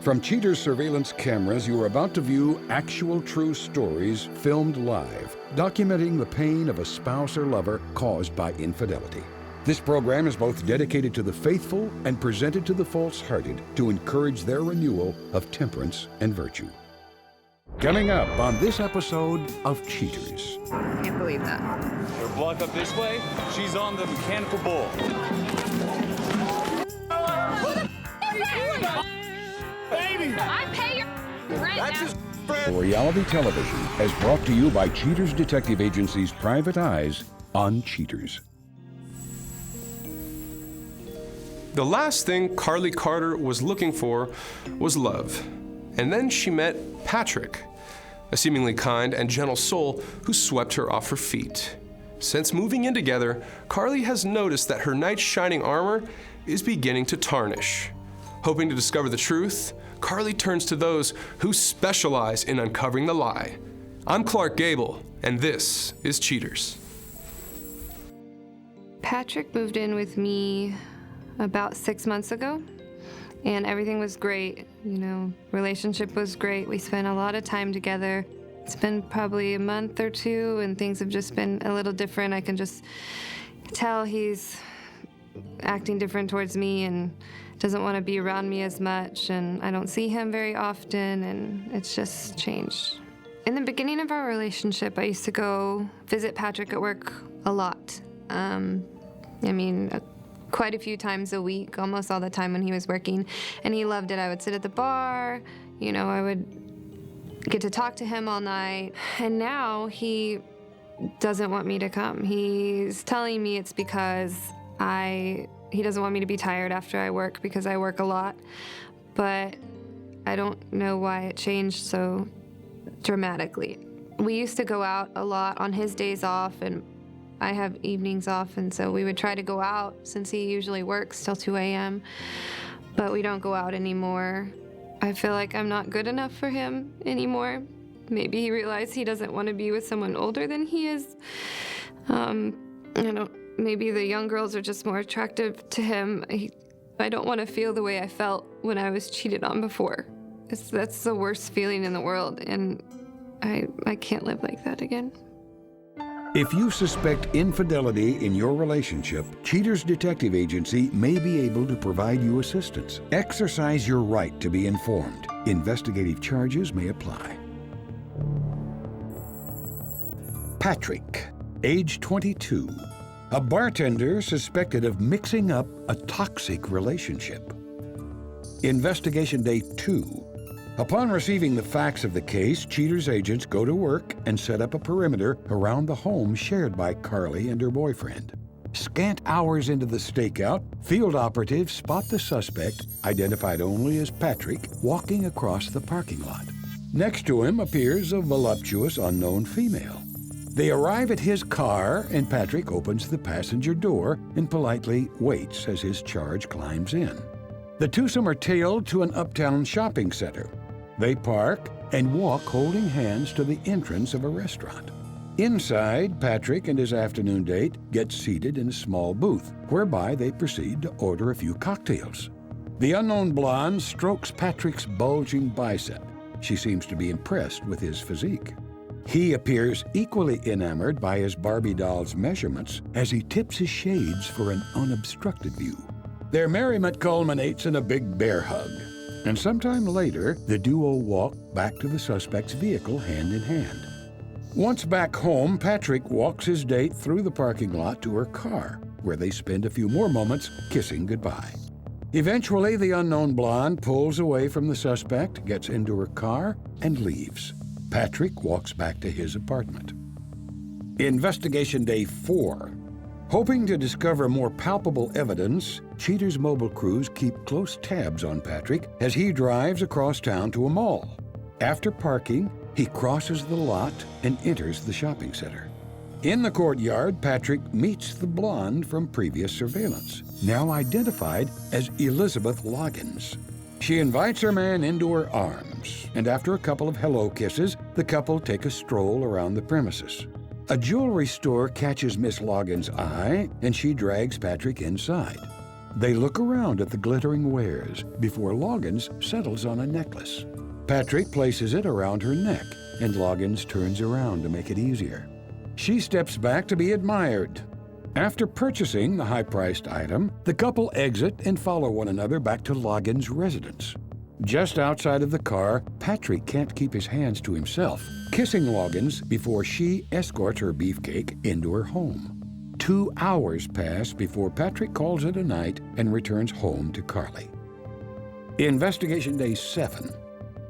From Cheater's surveillance cameras, you are about to view actual true stories filmed live, documenting the pain of a spouse or lover caused by infidelity. This program is both dedicated to the faithful and presented to the false-hearted to encourage their renewal of temperance and virtue. Coming up on this episode of Cheaters. I can't believe that. We're blocked up this way. She's on the mechanical bull. Baby! I pay your rent now. Reality television is brought to you by Cheaters Detective Agency's Private Eyes on Cheaters. The last thing Carly Carter was looking for was love. And then she met Patrick, a seemingly kind and gentle soul who swept her off her feet. Since moving in together, Carly has noticed that her knight's shining armor is beginning to tarnish. Hoping to discover the truth, Carly turns to those who specialize in uncovering the lie. I'm Clark Gable, and this is Cheaters. Patrick moved in with me about 6 months ago, and everything was great. Relationship was great. We spent a lot of time together. It's been probably a month or two, and things have just been a little different. I can just tell he's acting different towards me and doesn't want to be around me as much, and I don't see him very often, and it's just changed. In the beginning of our relationship, I used to go visit Patrick at work a lot. Quite a few times a week, almost all the time when he was working, and he loved it. I would sit at the bar, I would get to talk to him all night, and now he doesn't want me to come. He's telling me it's because he doesn't want me to be tired after I work because I work a lot, but I don't know why it changed so dramatically. We used to go out a lot on his days off, and I have evenings off, and so we would try to go out since he usually works till 2 a.m., but we don't go out anymore. I feel like I'm not good enough for him anymore. Maybe he realized he doesn't want to be with someone older than he is. Maybe the young girls are just more attractive to him. I don't want to feel the way I felt when I was cheated on before. That's the worst feeling in the world, and I can't live like that again. If you suspect infidelity in your relationship, Cheaters Detective Agency may be able to provide you assistance. Exercise your right to be informed. Investigative charges may apply. Patrick, age 22. A bartender suspected of mixing up a toxic relationship. Investigation Day 2. Upon receiving the facts of the case, Cheaters agents go to work and set up a perimeter around the home shared by Carly and her boyfriend. Scant hours into the stakeout, field operatives spot the suspect, identified only as Patrick, walking across the parking lot. Next to him appears a voluptuous unknown female. They arrive at his car, and Patrick opens the passenger door and politely waits as his charge climbs in. The twosome are tailed to an uptown shopping center. They park and walk holding hands to the entrance of a restaurant. Inside, Patrick and his afternoon date get seated in a small booth, whereby they proceed to order a few cocktails. The unknown blonde strokes Patrick's bulging bicep. She seems to be impressed with his physique. He appears equally enamored by his Barbie doll's measurements as he tips his shades for an unobstructed view. Their merriment culminates in a big bear hug, and sometime later, the duo walk back to the suspect's vehicle hand in hand. Once back home, Patrick walks his date through the parking lot to her car, where they spend a few more moments kissing goodbye. Eventually, the unknown blonde pulls away from the suspect, gets into her car, and leaves. Patrick walks back to his apartment. Investigation Day 4. Hoping to discover more palpable evidence, Cheaters mobile crews keep close tabs on Patrick as he drives across town to a mall. After parking, he crosses the lot and enters the shopping center. In the courtyard, Patrick meets the blonde from previous surveillance, now identified as Elizabeth Loggins. She invites her man into her arms, and after a couple of hello kisses, the couple take a stroll around the premises. A jewelry store catches Miss Loggins' eye, and she drags Patrick inside. They look around at the glittering wares before Loggins settles on a necklace. Patrick places it around her neck, and Loggins turns around to make it easier. She steps back to be admired. After purchasing the high-priced item, the couple exit and follow one another back to Loggins' residence. Just outside of the car, Patrick can't keep his hands to himself, kissing Loggins before she escorts her beefcake into her home. 2 hours pass before Patrick calls it a night and returns home to Carly. Investigation Day 7.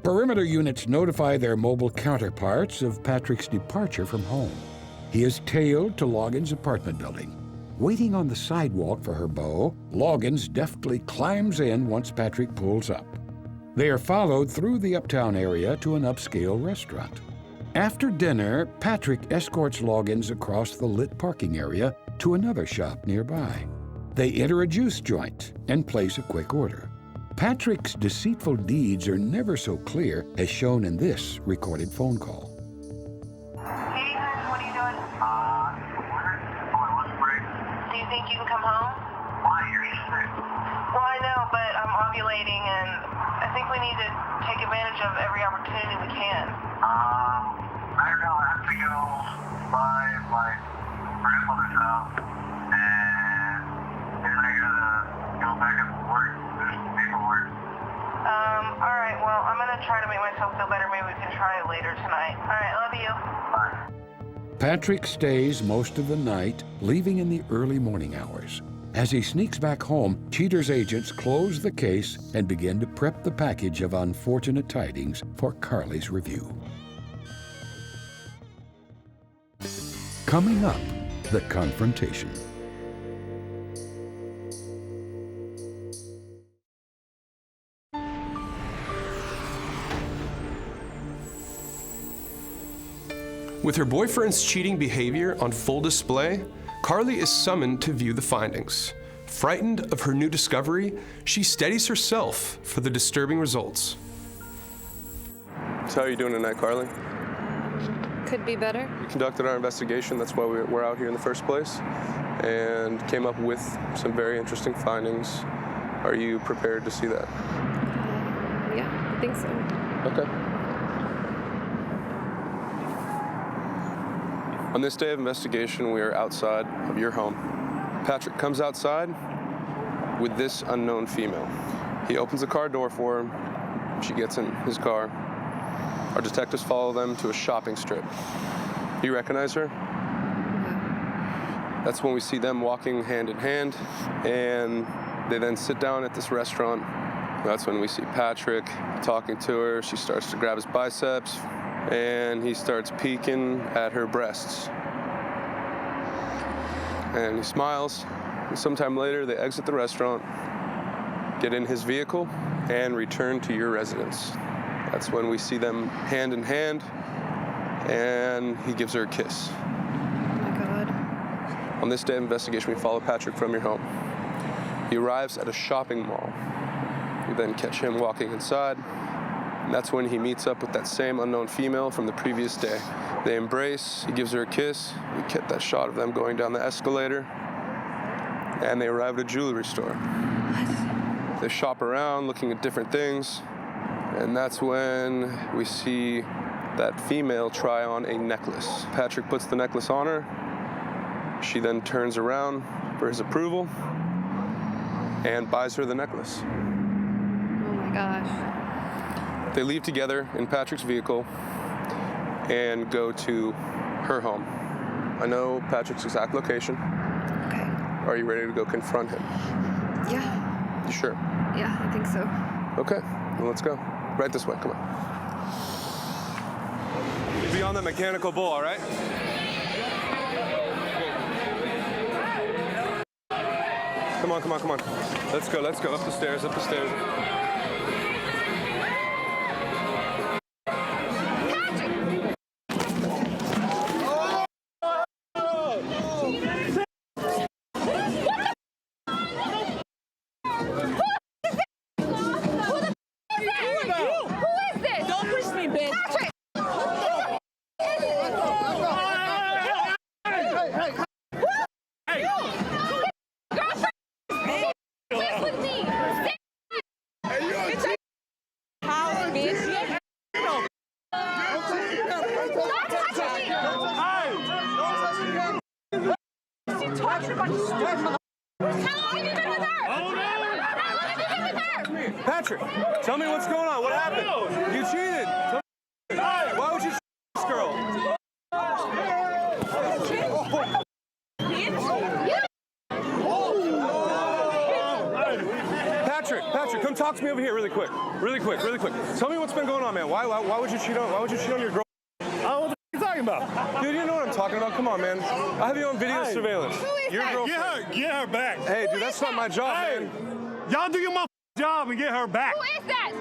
Perimeter units notify their mobile counterparts of Patrick's departure from home. He is tailed to Loggins' apartment building. Waiting on the sidewalk for her beau, Loggins deftly climbs in once Patrick pulls up. They are followed through the uptown area to an upscale restaurant. After dinner, Patrick escorts Loggins across the lit parking area to another shop nearby. They enter a juice joint and place a quick order. Patrick's deceitful deeds are never so clear as shown in this recorded phone call. Hey, what are you doing? On my lunch break. Do you think you can come home? Why? You're sick. Well, I know, but I'm ovulating, and I think we need to take advantage of every opportunity we can. I don't know. I have to go by my grandmother's house, and then I gotta go back up to work. There's some paperwork. All right. Well, I'm gonna try to make myself feel better. Maybe we can try it later tonight. All right. Love you. Bye. Patrick stays most of the night, leaving in the early morning hours. As he sneaks back home, Cheater's agents close the case and begin to prep the package of unfortunate tidings for Carly's review. Coming up, the confrontation. With her boyfriend's cheating behavior on full display, Carly is summoned to view the findings. Frightened of her new discovery, she steadies herself for the disturbing results. So how are you doing tonight, Carly? Could be better. We conducted our investigation, that's why we're out here in the first place, and came up with some very interesting findings. Are you prepared to see that? Yeah, I think so. Okay. On this day of investigation, we are outside of your home. Patrick comes outside with this unknown female. He opens the car door for her. She gets in his car. Our detectives follow them to a shopping strip. You recognize her? That's when we see them walking hand in hand, and they then sit down at this restaurant. That's when we see Patrick talking to her. She starts to grab his biceps, and he starts peeking at her breasts. And he smiles. And sometime later, they exit the restaurant, get in his vehicle, and return to your residence. That's when we see them hand in hand, and he gives her a kiss. Oh my God. On this day of investigation, we follow Patrick from your home. He arrives at a shopping mall. We then catch him walking inside. And that's when he meets up with that same unknown female from the previous day. They embrace, he gives her a kiss, we get that shot of them going down the escalator, and they arrive at a jewelry store. What? They shop around looking at different things, and that's when we see that female try on a necklace. Patrick puts the necklace on her, she then turns around for his approval, and buys her the necklace. Oh my gosh. They leave together in Patrick's vehicle and go to her home. I know Patrick's exact location. Okay. Are you ready to go confront him? Yeah. You sure? Yeah, I think so. Okay, well, let's go. Right this way, come on. You'll be on the mechanical bull, all right? Come on, come on, come on. Let's go, up the stairs, up the stairs. How long have you been with her? How long have you been with her? Patrick, tell me what's going on. What happened? You cheated. Tell me. Why would you cheat this girl? Patrick, come talk to me over here really quick. Really quick. Tell me what's been going on, man. Why would you cheat on your girl? What the f you talking about? Dude, you know what I'm talking about. Come on, man. I have you on video surveillance. Who is Your that? girlfriend. Get her back. Hey, dude, that's not my job, man. Y'all do your job and get her back. Who is that?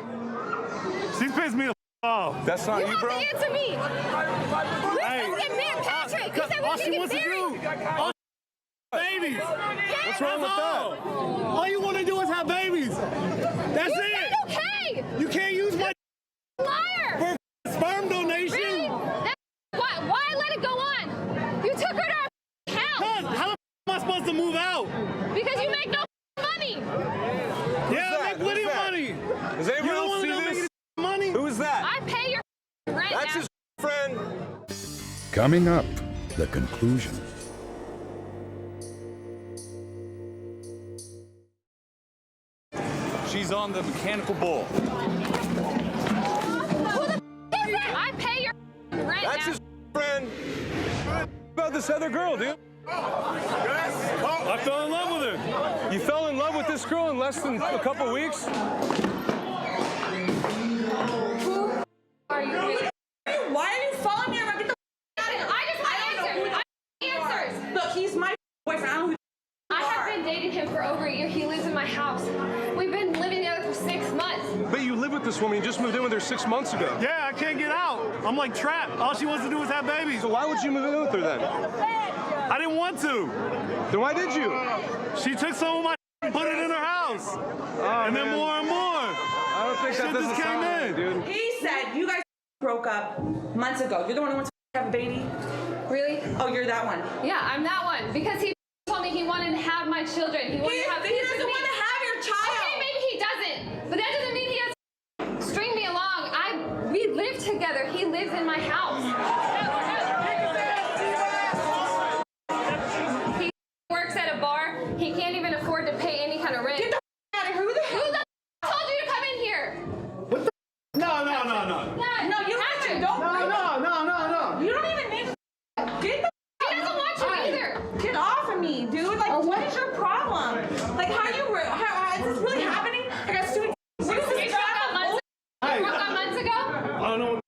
She's pissed me the off. That's not you, bro. You have to answer me. We're supposed to get married, Patrick. You said all we she get wants to married. do, babies. What's wrong with that? All you want to do is have babies. That's You it. said okay. You can't use my Liar. for sperm donation. Really? Why let it go on? You took her to our house. How the f am I supposed to move out? Because you make no money. Yeah, I make plenty of money. Does anyone You don't else want see to this? money? Who is that? I pay your rent That's now. his friend. Coming up, the conclusion. She's on the mechanical bull. Who the is that? I pay your rent That's now. his friend. About this other girl, dude. I fell in love with her. You fell in love with this girl in less than a couple weeks? Are you really? Why are you following me around? Get the I just want answers. Look, he's my boyfriend. I don't know who I have been dating him for over a year. He lives in my house. We've been living together for 6 months. But you live with this woman. You just moved in with her 6 months ago. Yeah, I can't get out. I'm like trapped. All she wants to do is have babies. So why would you move in with her then? I didn't want to. Then why did you? She took some of my and put it in her house. And then man. more and more. I don't think that Shit doesn't just came sound in. right, dude. He said you guys broke up months ago. You're the one who wants to have a baby. Really? Oh, you're that one. Yeah, I'm that one. Because he told me he wanted to have my children. He wanted to have He kids with doesn't me. want to have your child. Okay, maybe he doesn't. But that doesn't mean he has to string me along. We live together. He lives in my house. He works at a bar. He can't even afford to pay any kind of rent. Get the out of here. Who the hell? Who the told you to come in here? No. No, you don't Patrick. even. Don't. No. You don't even need to. Get the. He doesn't want you either. Get off of me, dude. Like, what is your problem? Like, how you? Is this really happening? I got students. What is We this? broke up months ago. We broke up months ago. I don't know.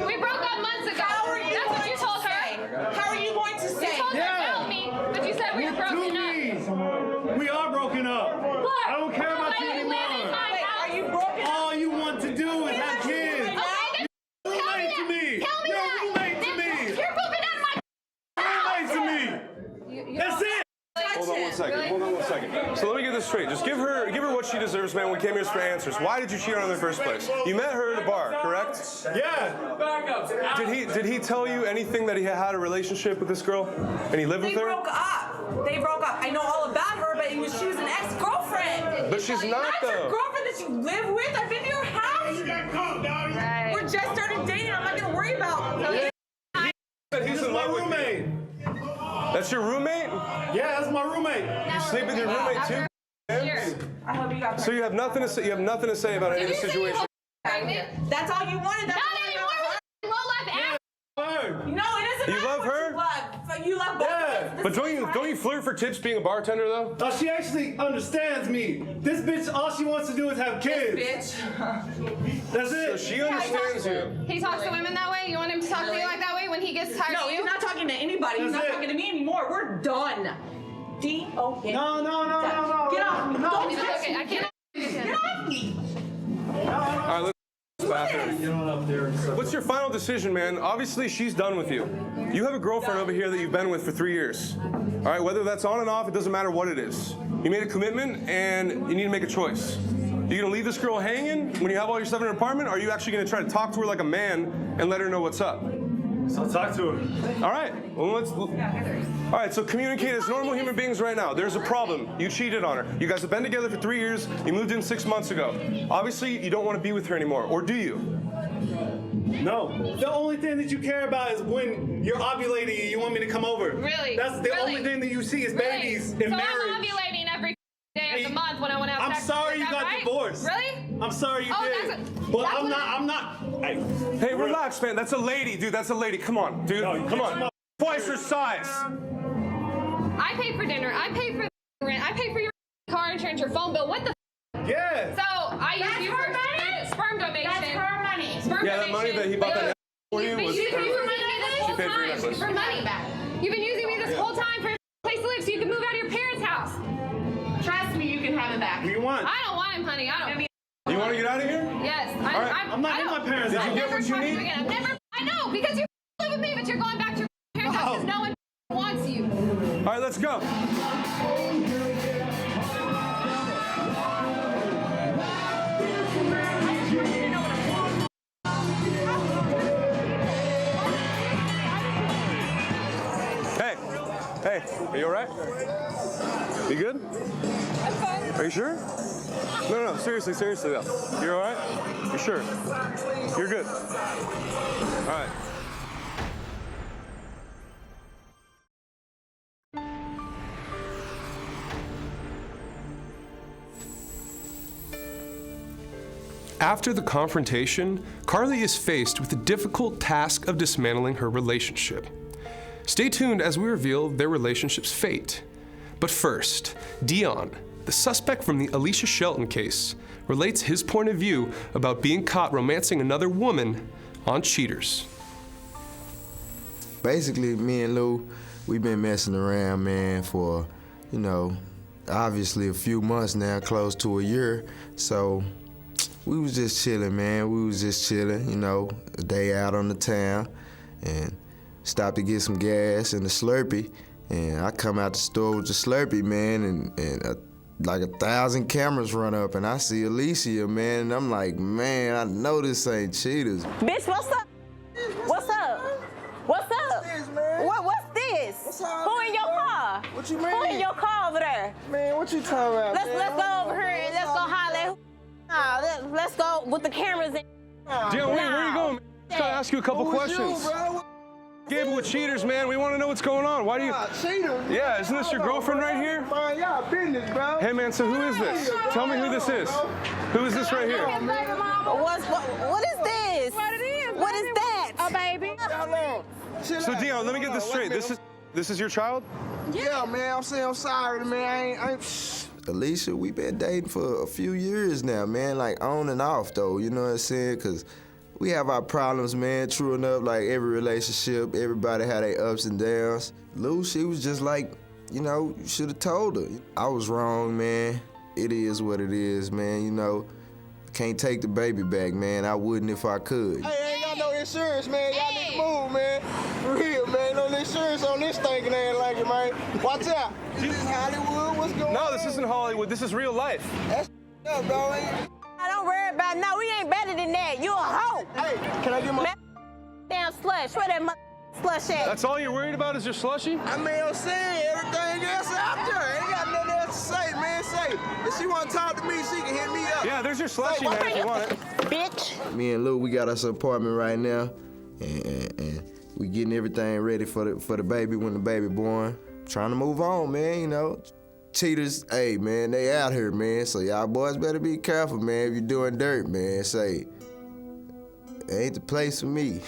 We broke up months ago. How are you That's what going you to told her. say? How are you going to You say? told her about me, but you said we were broken up. We are broken up. I don't care about you Why you live in anymore. my Wait, house? are you broken? All you want to do is have kids. Okay, then tell me Roommate to that. me. Tell me You're a that. roommate to Then me. You're moving out of my Roommate to me. That's it. Hold on 1 second. So let me get this straight. Just give her what she deserves, man. We came here for answers. Why did you cheat on her in the first place? You met her at a bar, correct? Yeah. Did he tell you anything that he had a relationship with this girl? And he lived They with her? broke up. They broke up. I know all about her, but she was an ex-girlfriend. But she's not Not your though. girlfriend that you live with. I've been to your house. Right. We're just started dating. I'm not gonna worry about. But he's in My love with you. roommate. That's your roommate? Yeah, that's my roommate. You sleep with your roommate too? Here. I hope you got. So you have nothing to say. You have nothing to say about any of the situation. Pregnant? That's all you wanted. That's Not all you anymore. Low-life ass. Word. No, it doesn't You matter love what her? You love. You love both. Yeah. of us. But don't you flirt for tips being a bartender though? Oh, she actually understands me. This bitch, all she wants to do is have kids. Bitch. That's So it. she understands you. He talks to women that way? You want him to talk to you like that way when he gets tired No, of he's you? not talking to anybody. He's That's not it. talking to me anymore. We're done. D-O-N. No. Get off me. Don't He's touch okay. me. I can't. Get off me. All right, let's bathroom. What's your final decision, man? Obviously, she's done with you. You have a girlfriend over here that you've been with for 3 years. All right, whether that's on and off, it doesn't matter what it is. You made a commitment, and you need to make a choice. You gonna leave this girl hanging when you have all your stuff in her apartment, or are you actually gonna try to talk to her like a man and let her know what's up? So talk to her. All right, well, all right, so communicate as normal human beings right now. There's a problem. You cheated on her. You guys have been together for 3 years. You moved in 6 months ago. Obviously, you don't want to be with her anymore, or do you? No. The only thing that you care about is when you're ovulating and you want me to come over. Really? That's the only thing that you see is babies and so marriage. I'm ovulating every day of the month when I want to have I'm sex. sorry Is you that got right? divorced. Really? I'm sorry you did. But I'm not. Hey, relax, man. That's a lady, dude. That's a lady. Come on, dude. No, Come on. Twice her size. I pay for dinner. I pay for the rent. I pay for your car insurance, your phone bill. What the? Yeah. So I use you for sperm donation. That's her money. Sperm Yeah, that money that he bought that for you was. She paid for money this whole paid for your time. necklace. For money back. You've been using me this whole time for a place to live so you can move out of your parents' house. Trust me, you can have it back. What do you want? I don't want him, honey. I don't. You want to get out of here? Yes. All right. I'm not in my parents' house. Did you get what you need? I know, because you live with me, but you're going back to your parents' house because no one wants you. All right, let's go. Hey, are you all right? You good? I'm fine. Are you sure? No, seriously though. You're all right? You sure? You're good. All right. After the confrontation, Carly is faced with the difficult task of dismantling her relationship. Stay tuned as we reveal their relationship's fate. But first, Dion, the suspect from the Alicia Shelton case, relates his point of view about being caught romancing another woman on cheaters. Basically, me and Lou, we've been messing around, man, for, obviously a few months now, close to a year. So we was just chilling, man. We was just chilling, a day out on the town, and stopped to get some gas and a Slurpee. And I come out the store with the Slurpee, man, and like 1,000 cameras run up, and I see Alicia, man, and I'm like, man, I know this ain't cheaters. Bitch, what's up? What's up? What's up? What's this? Who in your car? What you mean? Who in your car over there? Man, what you talking about, Let's go over here and let's go holler. Let's go with the cameras in. Dion, where are you going? I'm trying to ask you a couple questions. Gable with cheaters, man. We want to know what's going on. Why do you? Cheaters? Yeah, isn't this your girlfriend right here? Man, y'all business, bro. Hey, man, so who is this? Tell me who this is. Who is this right here? What is this? What is that? A baby. So, Dion, let me get this straight. This is your child? Yeah, man, I'm saying I'm sorry, man. I ain't Alicia, we been dating for a few years now, man, like on and off, though, you know what I'm saying? Because we have our problems, man, true enough, like every relationship, everybody had their ups and downs. Lou, she was just like, you should have told her. I was wrong, man. It is what it is, man, Can't take the baby back, man. I wouldn't if I could. Hey, ain't got no insurance, man. Y'all need to move, man. For real, man. No insurance on this stinking ass like it, man. Watch out. This is Hollywood. What's going on? No, this isn't Hollywood. This is real life. That's up, bro. Don't worry about it. No, we ain't better than that. You a hoe. Hey, can I get my damn slush? Where that slush at? That's all you're worried about is your slushie? I mean, I'm saying everything else out there. Ain't got nothing else to say, man. Say, if she want to talk to me, she can hit me up. Yeah, there's your slushie, man, if you want it. Bitch. Me and Lou, we got us an apartment right now, and we getting everything ready for the baby when the baby born. Trying to move on, man, Cheaters, hey, man, they out here, man, so y'all boys better be careful, man, if you're doing dirt, man. Say, it ain't the place for me.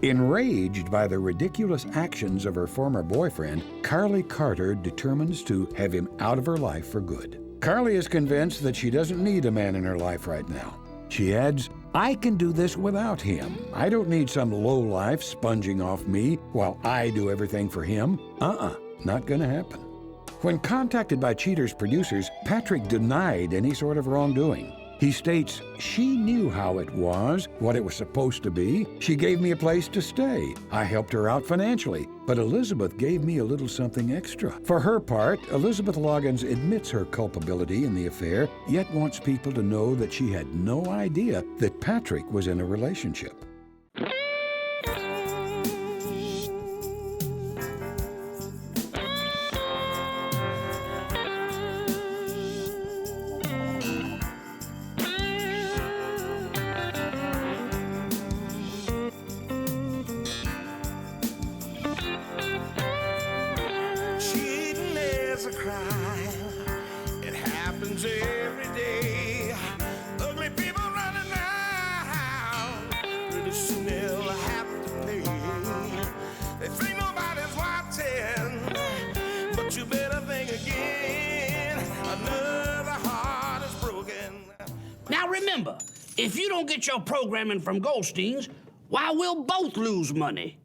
Enraged by the ridiculous actions of her former boyfriend, Carly Carter determines to have him out of her life for good. Carly is convinced that she doesn't need a man in her life right now. She adds, I can do this without him. I don't need some lowlife sponging off me while I do everything for him. Not gonna happen. When contacted by Cheater's producers, Patrick denied any sort of wrongdoing. He states, she knew how it was, what it was supposed to be. She gave me a place to stay. I helped her out financially, but Elizabeth gave me a little something extra. For her part, Elizabeth Loggins admits her culpability in the affair, yet wants people to know that she had no idea that Patrick was in a relationship. If you don't get your programming from Goldstein's, why, we'll both lose money.